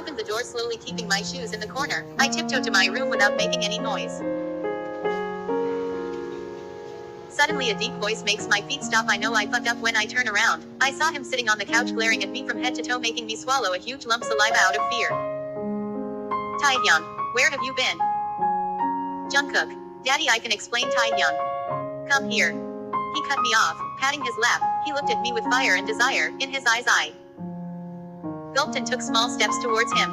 opened the door slowly, keeping my shoes in the corner. I tiptoed to my room without making any noise. Suddenly a deep voice makes my feet stop. I know I fucked up when I turn around. I saw him sitting on the couch glaring at me from head to toe, making me swallow a huge lump saliva out of fear. Taehyung, where have you been? Jungkook, Daddy, I can explain. Taehyung, come here. He cut me off, patting his lap. He looked at me with fire and desire in his eyes. I gulped and took small steps towards him.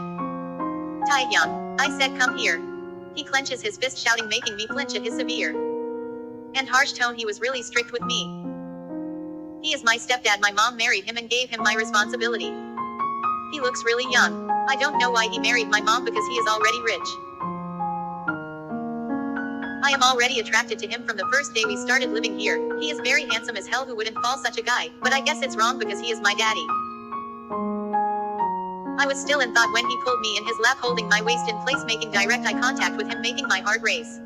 Taehyung, I said, come here. He clenches his fist, shouting, making me flinch at his severe and harsh tone. He was really strict with me. He is my stepdad. My mom married him and gave him my responsibility. He looks really young. I don't know why he married my mom, because he is already rich. I am already attracted to him from the first day we started living here. He is very handsome as hell. Who wouldn't fall such a guy? But I guess it's wrong because he is my daddy. I was still in thought when he pulled me in his lap, holding my waist in place, making direct eye contact with him, making my heart race.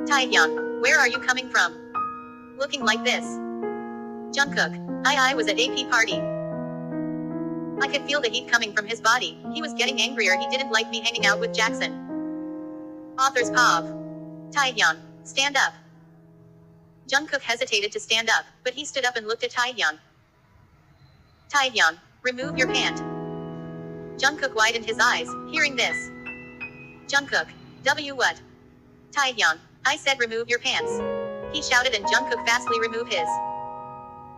Taehyung, where are you coming from? Looking like this? Jungkook, I was at AP party. I could feel the heat coming from his body. He was getting angrier. He didn't like me hanging out with Jackson. Author's POV. Taehyung, stand up. Jungkook hesitated to stand up, but he stood up and looked at Taehyung. Taehyung, remove your pant. Jungkook widened his eyes, hearing this. Jungkook, what? Taehyung, I said remove your pants. He shouted, and Jungkook fastly removed his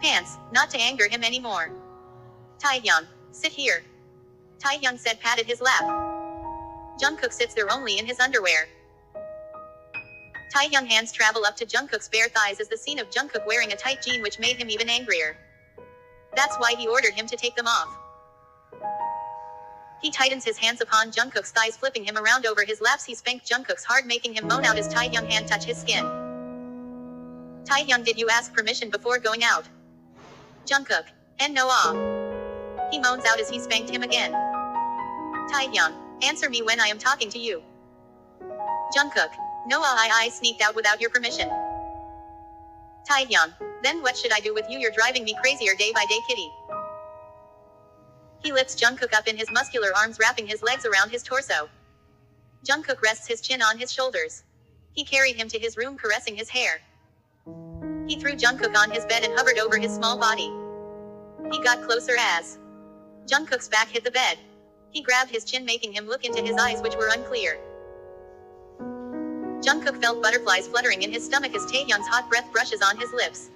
pants, not to anger him anymore. Taehyung, sit here. Taehyung said, patted his lap. Jungkook sits there only in his underwear. Taehyung hands travel up to Jungkook's bare thighs as the scene of Jungkook wearing a tight jean, which made him even angrier. That's why he ordered him to take them off. He tightens his hands upon Jungkook's thighs, flipping him around over his laps. He spanked Jungkook's hard, making him moan out as Taehyung hand touch his skin. Taehyung, did you ask permission before going out? Jungkook, and no He moans out as he spanked him again. Taehyung, answer me when I am talking to you. Jungkook, no I sneaked out without your permission. Taehyung, then what should I do with you? You're driving me crazier day by day, kitty. He lifts Jungkook up in his muscular arms, wrapping his legs around his torso. Jungkook rests his chin on his shoulders. He carried him to his room, caressing his hair. He threw Jungkook on his bed and hovered over his small body. He got closer as Jungkook's back hit the bed. He grabbed his chin, making him look into his eyes, which were unclear. Jungkook felt butterflies fluttering in his stomach as Taehyung's hot breath brushes on his lips.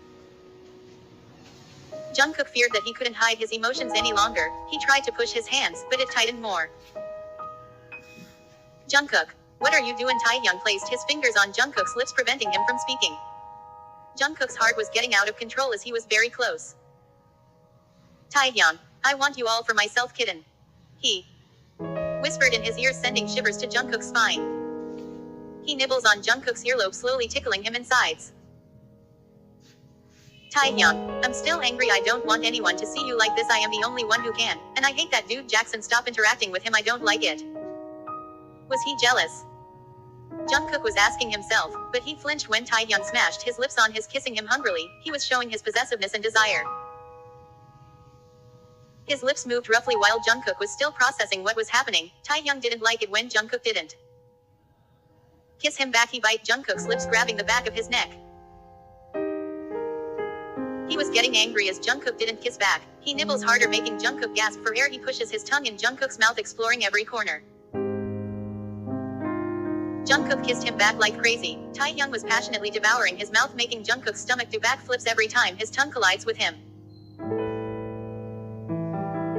Jungkook feared that he couldn't hide his emotions any longer. He tried to push his hands, but it tightened more. Jungkook, what are you doing? Taehyung placed his fingers on Jungkook's lips, preventing him from speaking. Jungkook's heart was getting out of control as he was very close. Taehyung, I want you all for myself, kitten. He whispered in his ear, sending shivers to Jungkook's spine. He nibbles on Jungkook's earlobe, slowly tickling him insides. Taehyung, I'm still angry. I don't want anyone to see you like this. I am the only one who can, and I hate that dude Jackson. Stop interacting with him. I don't like it. Was he jealous? Jungkook was asking himself, but he flinched when Taehyung smashed his lips on his, kissing him hungrily. He was showing his possessiveness and desire. His lips moved roughly while Jungkook was still processing what was happening. Taehyung didn't like it when Jungkook didn't kiss him back. He bit Jungkook's lips, grabbing the back of his neck. He was getting angry as Jungkook didn't kiss back. He nibbles harder, making Jungkook gasp for air. He pushes his tongue in Jungkook's mouth, exploring every corner. Jungkook kissed him back like crazy. Taehyung was passionately devouring his mouth, making Jungkook's stomach do backflips every time his tongue collides with him.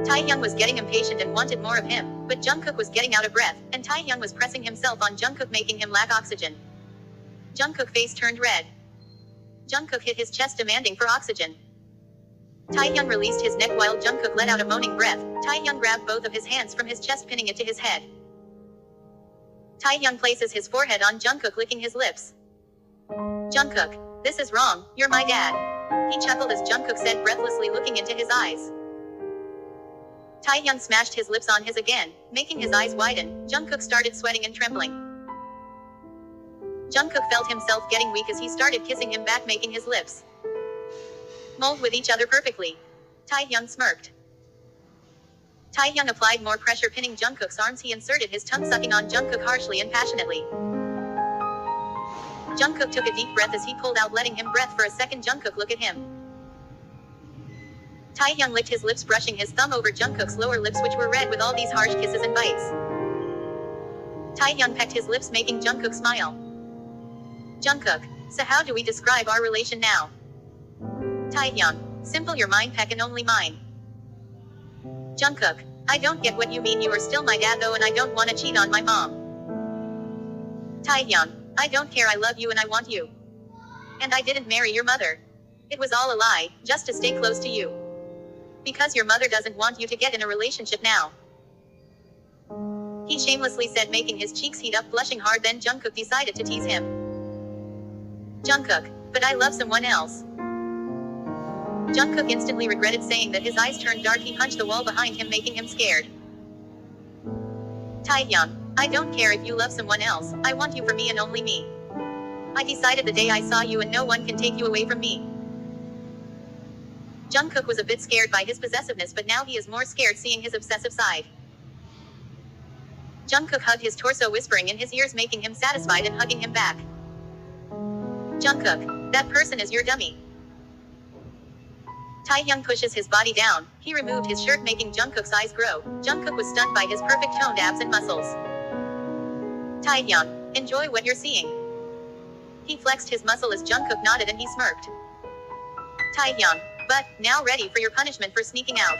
Taehyung was getting impatient and wanted more of him, but Jungkook was getting out of breath, and Taehyung was pressing himself on Jungkook, making him lack oxygen. Jungkook's face turned red. Jungkook hit his chest, demanding for oxygen. Taehyung released his neck while Jungkook let out a moaning breath. Taehyung grabbed both of his hands from his chest, pinning it to his head. Taehyung places his forehead on Jungkook, licking his lips. Jungkook, this is wrong. You're my dad. He chuckled as Jungkook said, breathlessly looking into his eyes. Taehyung smashed his lips on his again, making his eyes widen. Jungkook started sweating and trembling. Jungkook felt himself getting weak as he started kissing him back, making his lips mold with each other perfectly. Taehyung smirked. Taehyung applied more pressure, pinning Jungkook's arms. He inserted his tongue, sucking on Jungkook harshly and passionately. Jungkook took a deep breath as he pulled out, letting him breathe for a second. Jungkook, look at him. Taehyung licked his lips, brushing his thumb over Jungkook's lower lips, which were red with all these harsh kisses and bites. Taehyung pecked his lips, making Jungkook smile. Jungkook, so how do we describe our relation now? Taehyung, simple, your mind peck and only mine. Jungkook, I don't get what you mean. You are still my dad though, and I don't want to cheat on my mom. Taehyung, I don't care, I love you and I want you. And I didn't marry your mother. It was all a lie, just to stay close to you. Because your mother doesn't want you to get in a relationship now. He shamelessly said, making his cheeks heat up, blushing hard. Then Jungkook decided to tease him. Jungkook, but I love someone else. Jungkook instantly regretted saying that. His eyes turned dark. He punched the wall behind him, making him scared. Taehyung, I don't care if you love someone else, I want you for me and only me. I decided the day I saw you, and no one can take you away from me. Jungkook was a bit scared by his possessiveness, but now he is more scared seeing his obsessive side. Jungkook hugged his torso, whispering in his ears, making him satisfied and hugging him back. Jungkook, that person is your dummy. Taehyung pushes his body down. He removed his shirt, making Jungkook's eyes grow. Jungkook was stunned by his perfect toned abs and muscles. Taehyung, enjoy what you're seeing. He flexed his muscle as Jungkook nodded and he smirked. Taehyung, but, now ready for your punishment for sneaking out.